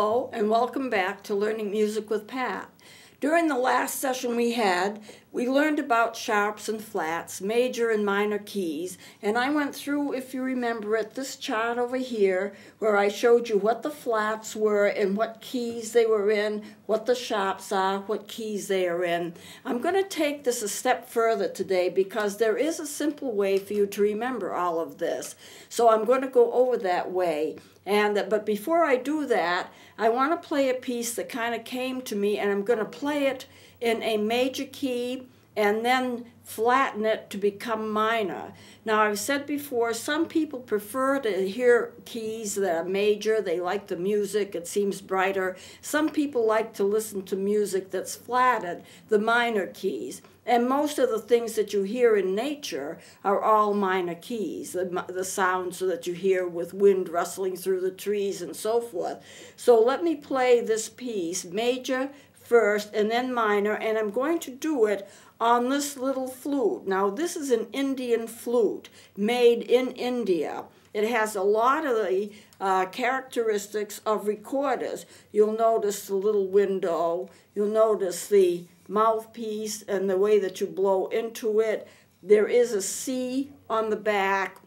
Hello and welcome back to Learning Music with Pat. During the last session we learned about sharps and flats, major and minor keys, and I went through, if you remember it, this chart over here where I showed you what the flats were and what keys they were in, what the sharps are, what keys they are in. I'm going to take this a step further today because there is a simple way for you to remember all of this. So I'm going to go over that way. But before I do that, I want to play a piece that kind of came to me, and I'm going to play it in a major key and then flatten it to become minor. Now, I've said before, some people prefer to hear keys that are major. They like the music. It seems brighter. Some people like to listen to music that's flatted, the minor keys. And most of the things that you hear in nature are all minor keys, the sounds that you hear with wind rustling through the trees and so forth. So let me play this piece, major first and then minor, and I'm going to do it on this little flute. Now, this is an Indian flute made in India. It has a lot of the characteristics of recorders. You'll notice the little window. You'll notice the mouthpiece and the way that you blow into it. There is a C on the back.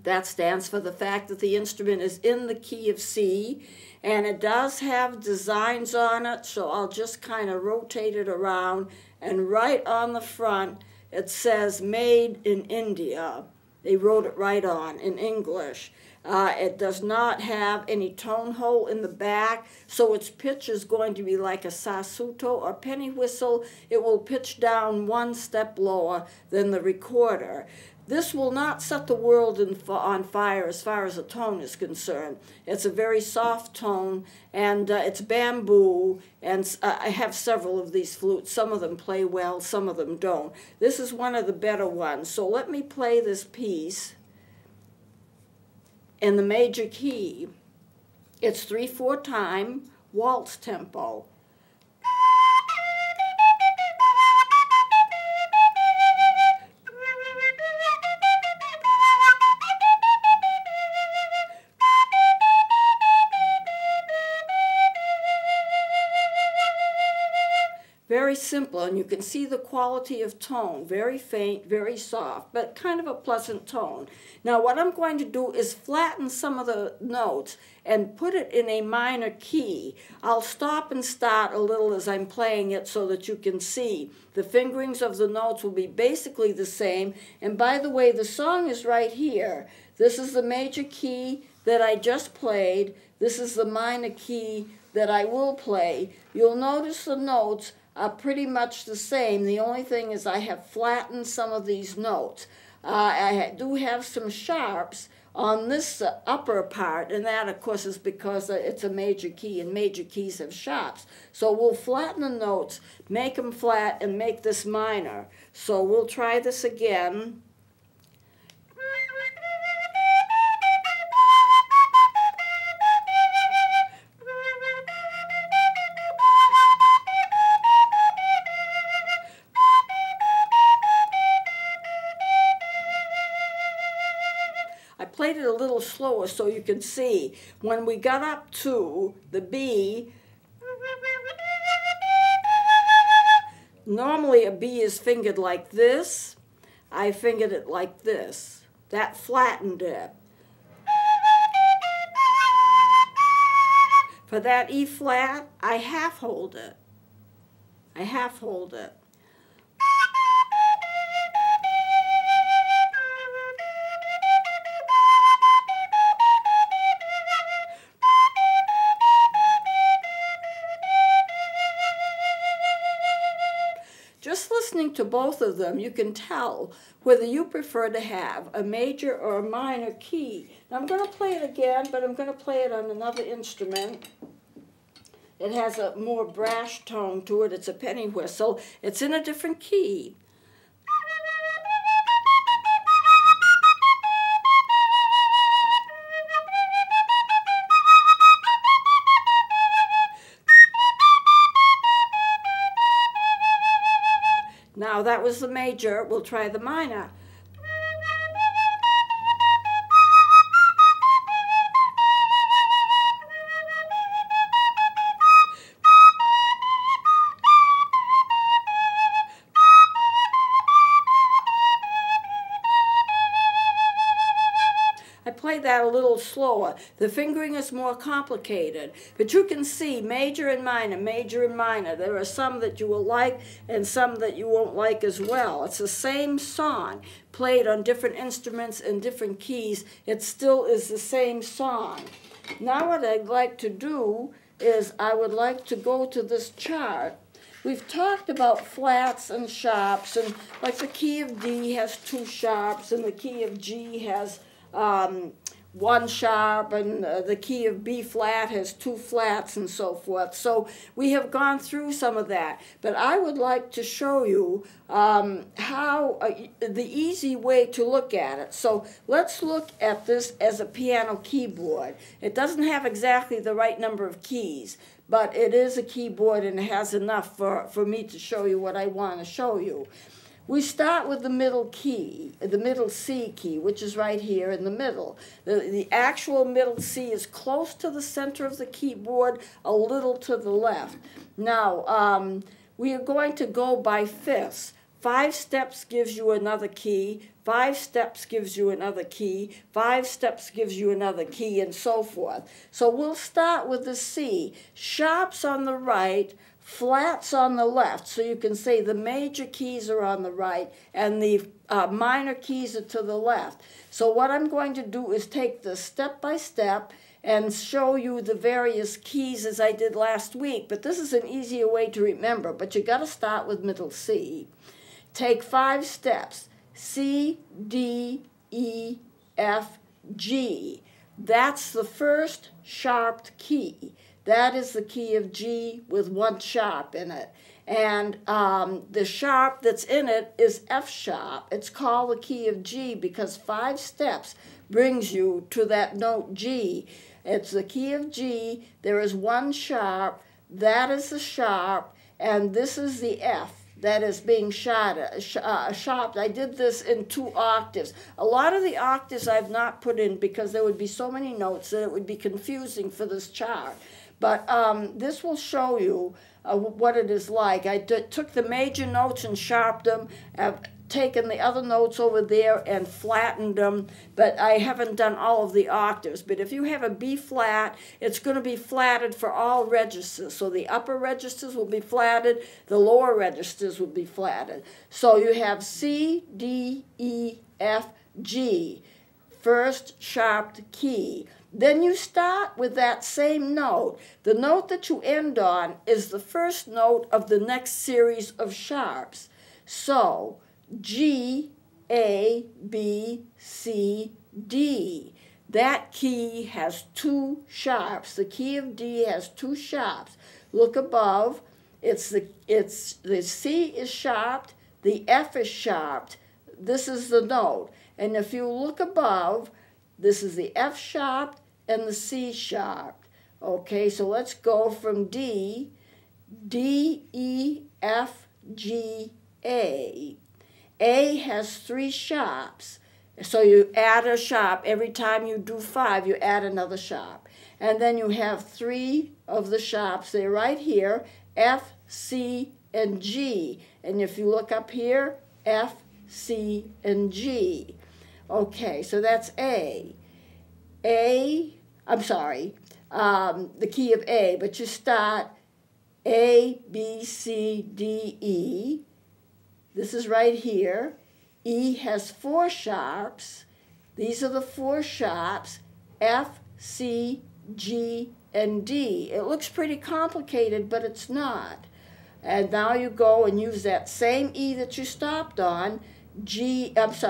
That stands for the fact that the instrument is in the key of C, and it does have designs on it, so I'll just kind of rotate it around, and right on the front it says made in India. They wrote it right on in English. It does not have any tone hole in the back, so its pitch is going to be like a sasuto or penny whistle. It will pitch down one step lower than the recorder. This will not set the world on fire as far as the tone is concerned. It's a very soft tone, and it's bamboo, and I have several of these flutes. Some of them play well, some of them don't. This is one of the better ones, so let me play this piece in the major key. It's 3/4 time waltz tempo. Very simple, and you can see the quality of tone, very faint, very soft, but kind of a pleasant tone. Now what I'm going to do is flatten some of the notes and put it in a minor key. I'll stop and start a little as I'm playing it so that you can see. The fingerings of the notes will be basically the same, and by the way, the song is right here. This is the major key that I just played. This is the minor key that I will play. You'll notice the notes are pretty much the same. The only thing is I have flattened some of these notes. I do have some sharps on this upper part, and that of course is because it's a major key, and major keys have sharps. So we'll flatten the notes, make them flat, and make this minor. So we'll try this again. Played it a little slower so you can see. When we got up to the B, normally a B is fingered like this. I fingered it like this. That flattened it. For that E flat, I half hold it. I half hold it. Just listening to both of them, you can tell whether you prefer to have a major or a minor key. Now I'm going to play it again, but I'm going to play it on another instrument. It has a more brash tone to it. It's a penny whistle. It's in a different key. Now that was the major. We'll try the minor. play that a little slower. The fingering is more complicated, but you can see major and minor, major and minor. There are some that you will like and some that you won't like as well. It's the same song played on different instruments and different keys. It still is the same song. Now what I'd like to do is I would like to go to this chart. We've talked about flats and sharps, and like the key of D has 2 sharps, and the key of G has 1 sharp, and the key of B flat has 2 flats, and so forth. So we have gone through some of that, but I would like to show you how the easy way to look at it. So let's look at this as a piano keyboard. It doesn't have exactly the right number of keys, but it is a keyboard and it has enough for me to show you what I want to show you. We start with the middle key, the middle C key, which is right here in the middle. The actual middle C is close to the center of the keyboard, a little to the left. Now, we are going to go by fifths. 5 steps gives you another key, 5 steps gives you another key, 5 steps gives you another key, and so forth. So we'll start with the C. Sharps on the right, flats on the left. So you can say the major keys are on the right and the minor keys are to the left. So what I'm going to do is take this step by step and show you the various keys as I did last week. But this is an easier way to remember. But you got to start with middle C. Take 5 steps, C, D, E, F, G. That's the first sharped key. That is the key of G with 1 sharp in it. And the sharp that's in it is F sharp. It's called the key of G because 5 steps brings you to that note G. It's the key of G. There is 1 sharp. That is the sharp. And this is the F. That is being sharped. I did this in 2 octaves. A lot of the octaves I've not put in because there would be so many notes that it would be confusing for this chart. But this will show you what it is like. I took the major notes and sharpened them. I've taken the other notes over there and flattened them, but I haven't done all of the octaves. But if you have a B flat, it's going to be flatted for all registers. So the upper registers will be flatted, the lower registers will be flatted. So you have C, D, E, F, G, first sharped key. Then you start with that same note. The note that you end on is the first note of the next series of sharps. So G, A, B, C, D. That key has 2 sharps. The key of D has 2 sharps. Look above. The C is sharped. The F is sharped. This is the note. And if you look above, this is the F sharped and the C sharped. Okay, so let's go from D, D, E, F, G, A. A has 3 sharps. So you add a sharp. Every time you do 5, you add another sharp. And then you have 3 of the sharps. They're right here, F, C, and G. And if you look up here, F, C, and G. Okay, so that's A. The key of A, but you start A, B, C, D, E. This is right here. E has 4 sharps. These are the 4 sharps, F, C, G, and D. It looks pretty complicated, but it's not. And now you go and use that same E that you stopped on, that's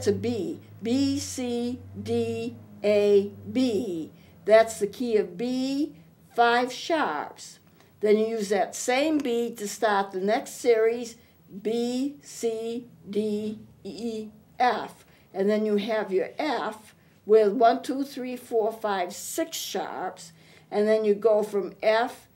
a B. B, C, D, A, B. That's the key of B, 5 sharps. Then you use that same B to start the next series, B, C, D, E, F. And then you have your F with 1, 2, 3, 4, 5, 6 sharps. And then you go from F,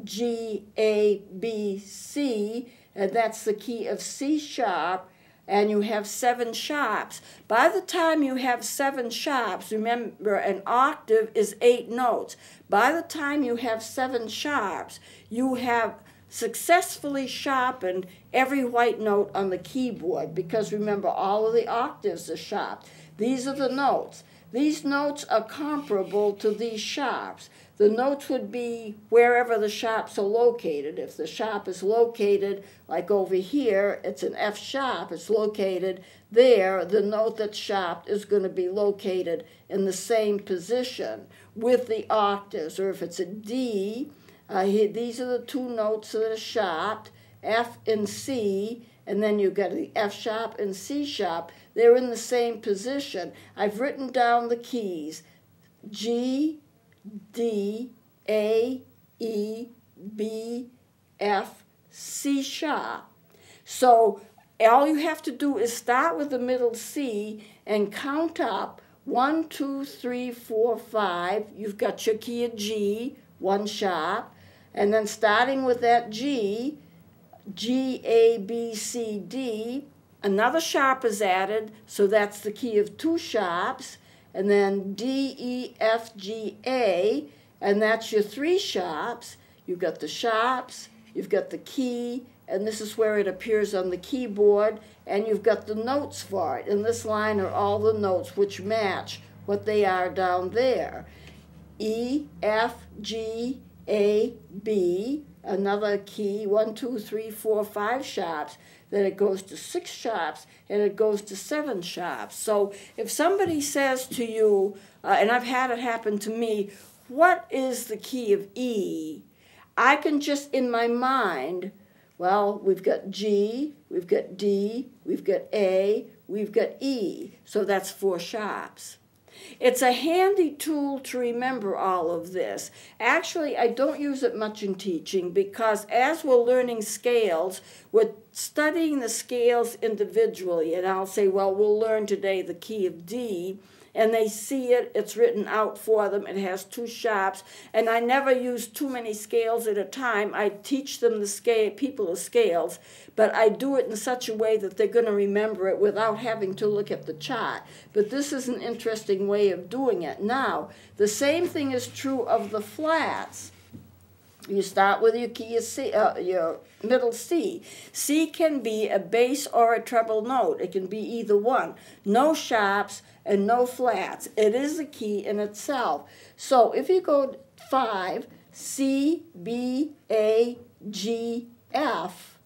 G, A, B, C, and that's the key of C sharp, and you have 7 sharps. By the time you have 7 sharps, remember an octave is 8 notes. By the time you have 7 sharps, you have successfully sharpened every white note on the keyboard, because remember, all of the octaves are sharp. These are the notes. These notes are comparable to these sharps. The notes would be wherever the sharps are located. If the sharp is located, like over here, it's an F sharp, it's located there, the note that's sharped is going to be located in the same position with the octaves. Or if it's a D, these are the two notes that are sharped, F and C, and then you've got the F sharp and C sharp. They're in the same position. I've written down the keys: G, D, A, E, B, F, C sharp. So all you have to do is start with the middle C and count up 1, 2, 3, 4, 5. You've got your key of G, 1 sharp, and then starting with that G, G, A, B, C, D, another sharp is added, so that's the key of 2 sharps, and then D, E, F, G, A, and that's your 3 sharps. You've got the sharps, you've got the key, and this is where it appears on the keyboard, and you've got the notes for it. In this line are all the notes which match what they are down there. E, F, G, A, B, another key, 1, 2, 3, 4, 5 sharps, then it goes to 6 sharps, and it goes to 7 sharps. So if somebody says to you, and I've had it happen to me, what is the key of E? I can just, in my mind, well, we've got G, we've got D, we've got A, we've got E, so that's 4 sharps. It's a handy tool to remember all of this. Actually, I don't use it much in teaching because as we're learning scales, we're studying the scales individually. And I'll say, well, we'll learn today the key of D, and they see it, it's written out for them, it has 2 sharps, and I never use too many scales at a time. I teach them people the scales, but I do it in such a way that they're going to remember it without having to look at the chart. But this is an interesting way of doing it. Now, the same thing is true of the flats. You start with your key of C, your middle C. C can be a bass or a treble note. It can be either one. No sharps and no flats. It is a key in itself. So if you go 5, C, B, A, G, F,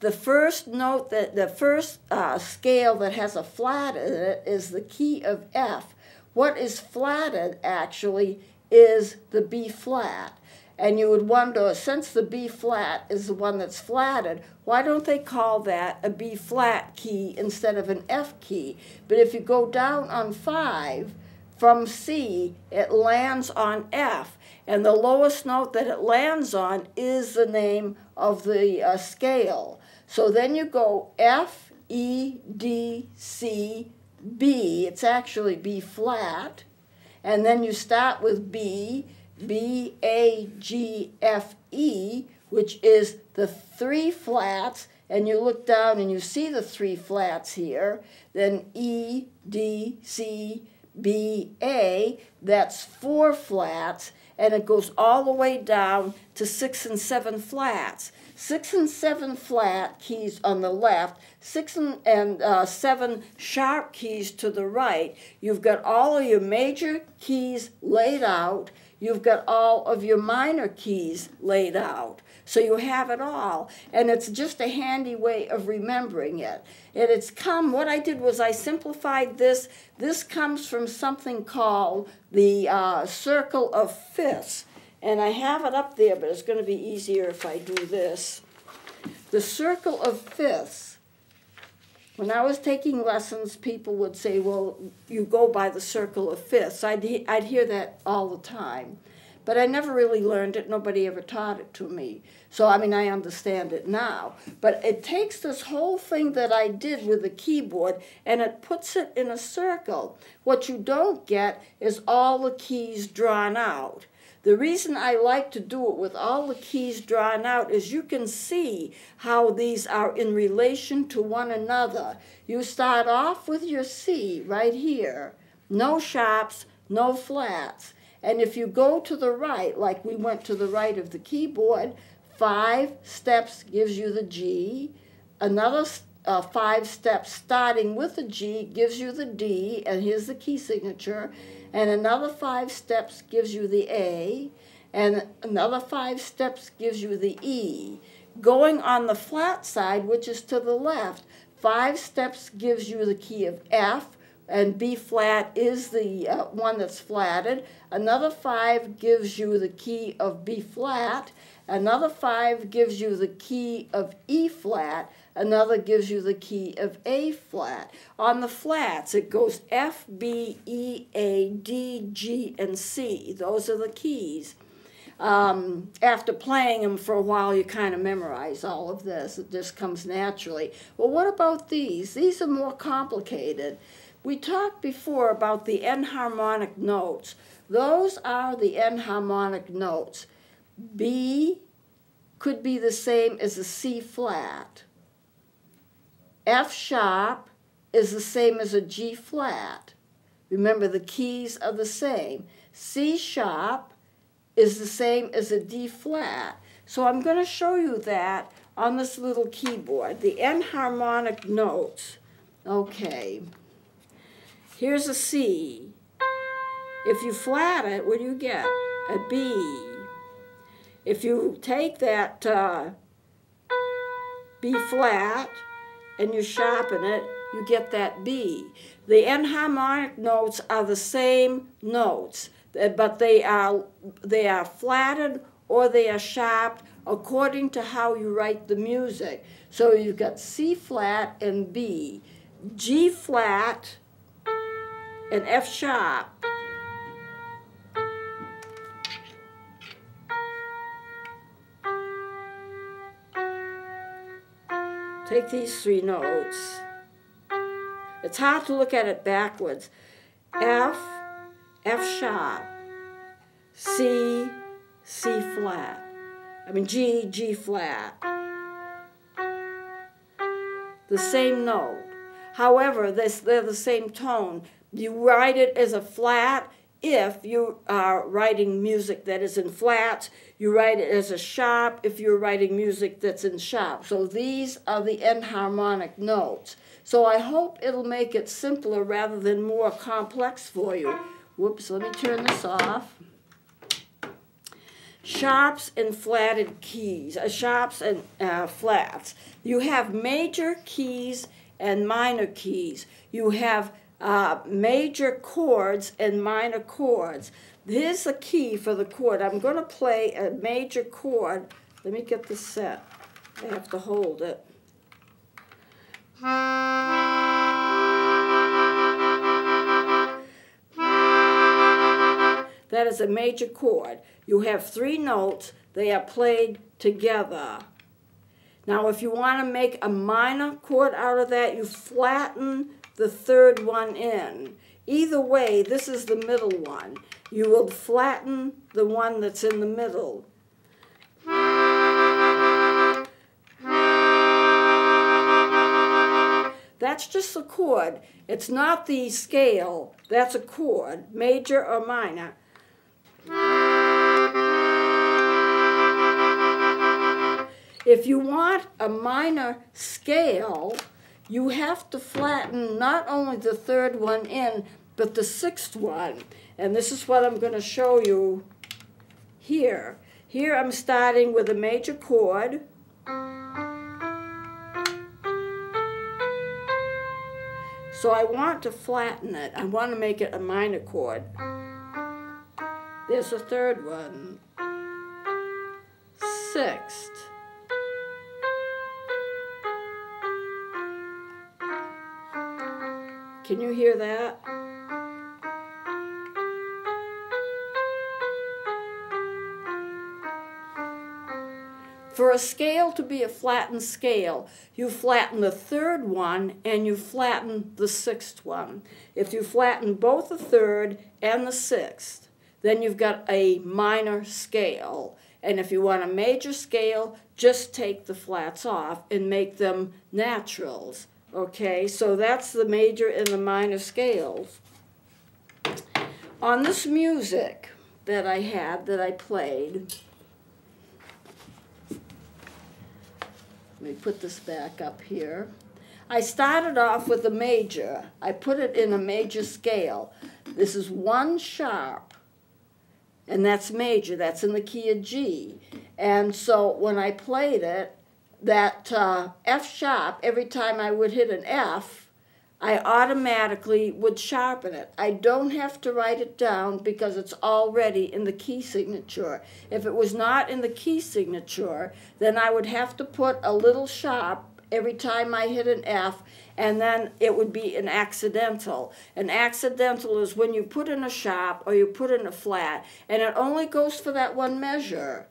the first note, the first scale that has a flat in it is the key of F. What is flatted actually is the B flat. And you would wonder, since the B flat is the one that's flatted, why don't they call that a B flat key instead of an F key? But if you go down on 5, from C, it lands on F. And the lowest note that it lands on is the name of the scale. So then you go F, E, D, C, B. It's actually B flat. And then you start with B, B, A, G, F, E, which is the 3 flats, and you look down and you see the 3 flats here, then E, D, C, B, A, that's 4 flats, and it goes all the way down to 6 and 7 flats. 6 and 7 flat keys on the left, 6 and 7 sharp keys to the right. You've got all of your major keys laid out. You've got all of your minor keys laid out. So you have it all. And it's just a handy way of remembering it. And it's what I did was I simplified this. This comes from something called the circle of fifths. And I have it up there, but it's going to be easier if I do this. The circle of fifths. When I was taking lessons, people would say, well, you go by the circle of fifths. I'd hear that all the time. But I never really learned it. Nobody ever taught it to me. So, I mean, I understand it now. But it takes this whole thing that I did with the keyboard and it puts it in a circle. What you don't get is all the keys drawn out. The reason I like to do it with all the keys drawn out is you can see how these are in relation to one another. You start off with your C right here. No sharps, no flats. And if you go to the right, like we went to the right of the keyboard, 5 steps gives you the G. Another 5 steps starting with the G gives you the D, and here's the key signature. And another 5 steps gives you the A, and another 5 steps gives you the E. Going on the flat side, which is to the left, 5 steps gives you the key of F, and B flat is the one that's flatted. Another 5 gives you the key of B flat. Another 5 gives you the key of E flat. Another gives you the key of A flat. On the flats, it goes F, B, E, A, D, G, and C. Those are the keys. After playing them for a while, you kind of memorize all of this. It just comes naturally. Well, what about these? These are more complicated. We talked before about the enharmonic notes. Those are the enharmonic notes. B could be the same as a C flat. F sharp is the same as a G flat. Remember, the keys are the same. C sharp is the same as a D flat. So I'm going to show you that on this little keyboard, the enharmonic notes. Okay, here's a C. If you flat it, what do you get? A B. If you take that B flat and you sharpen it, you get that B. The enharmonic notes are the same notes, but they are flatted or they are sharped according to how you write the music. So you've got C flat and B, G flat and F sharp. Take these 3 notes. It's hard to look at it backwards. F, F sharp, C, C flat. G, G flat. The same note. However, they're the same tone. You write it as a flat if you are writing music that is in flats. You write it as a sharp if you're writing music that's in sharp. So these are the enharmonic notes. So I hope it'll make it simpler rather than more complex for you. Whoops, let me turn this off. Sharps and flatted keys, sharps and flats. You have major keys and minor keys. You have major chords and minor chords. Here's the key for the chord. I'm going to play a major chord. Let me get this set. I have to hold it. That is a major chord. You have 3 notes. They are played together. Now, if you want to make a minor chord out of that, you flatten the 3rd one in. Either way, this is the middle one. You will flatten the one that's in the middle. That's just a chord. It's not the scale. That's a chord, major or minor. If you want a minor scale, you have to flatten not only the 3rd one in, but the 6th one. And this is what I'm going to show you here. Here I'm starting with a major chord. So I want to flatten it. I want to make it a minor chord. There's a 3rd one. 6th. Can you hear that? For a scale to be a flattened scale, you flatten the 3rd one and you flatten the 6th one. If you flatten both the 3rd and the 6th, then you've got a minor scale. And if you want a major scale, just take the flats off and make them naturals. Okay, so that's the major and the minor scales. On this music that I had, that I played, Let me put this back up here. I started off with a major. I put it in a major scale. This is 1 sharp, and that's major. That's in the key of G. And so when I played it, that F sharp, every time I would hit an F, I automatically would sharpen it. I don't have to write it down because it's already in the key signature. If it was not in the key signature, then I would have to put a little sharp every time I hit an F, and then it would be an accidental. An accidental is when you put in a sharp or you put in a flat, and it only goes for that one measure.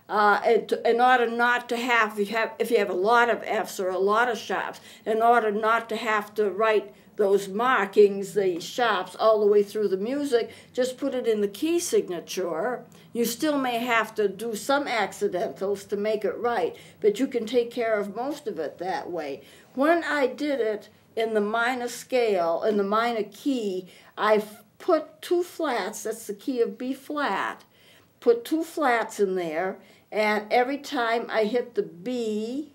In order not to have, if you have a lot of Fs or a lot of sharps, in order not to have to write those markings, the sharps, all the way through the music, just put it in the key signature. You still may have to do some accidentals to make it right, but you can take care of most of it that way. When I did it in the minor scale, in the minor key, I put 2 flats, that's the key of B flat, put 2 flats in there, and every time I hit the B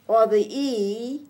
or the E,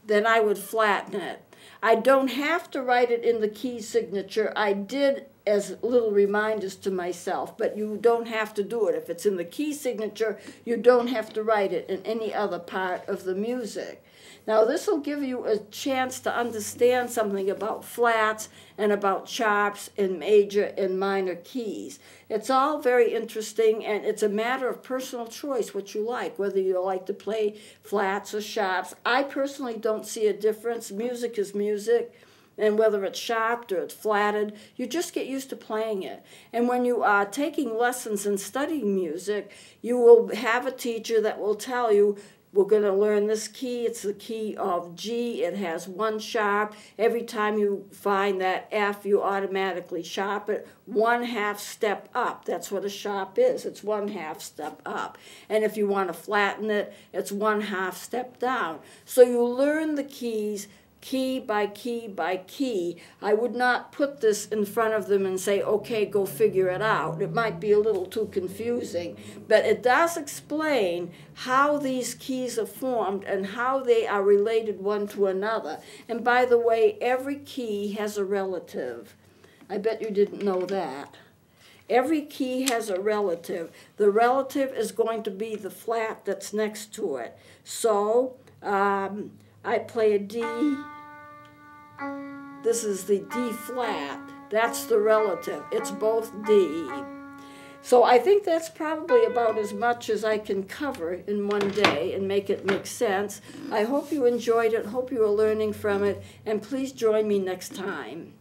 then I would flatten it. I don't have to write it in the key signature. I did as little reminders to myself, but you don't have to do it. If it's in the key signature, you don't have to write it in any other part of the music. Now this will give you a chance to understand something about flats and about sharps in major and minor keys. It's all very interesting, and it's a matter of personal choice what you like, whether you like to play flats or sharps. I personally don't see a difference. Music is music. And whether it's sharped or it's flatted, you just get used to playing it. And when you are taking lessons and studying music, you will have a teacher that will tell you, we're going to learn this key. It's the key of G. It has 1 sharp. Every time you find that F, you automatically sharp it 1/2 step up. That's what a sharp is. It's 1/2 step up. And if you want to flatten it, it's 1/2 step down. So you learn the keys key by key by key. I would not put this in front of them and say, okay, go figure it out. It might be a little too confusing, but it does explain how these keys are formed and how they are related one to another. And by the way, every key has a relative. I bet you didn't know that. Every key has a relative. The relative is going to be the flat that's next to it. So I play a D. This is the D flat. That's the relative. It's both D. So I think that's probably about as much as I can cover in one day and make it make sense. I hope you enjoyed it. Hope you are learning from it. And please join me next time.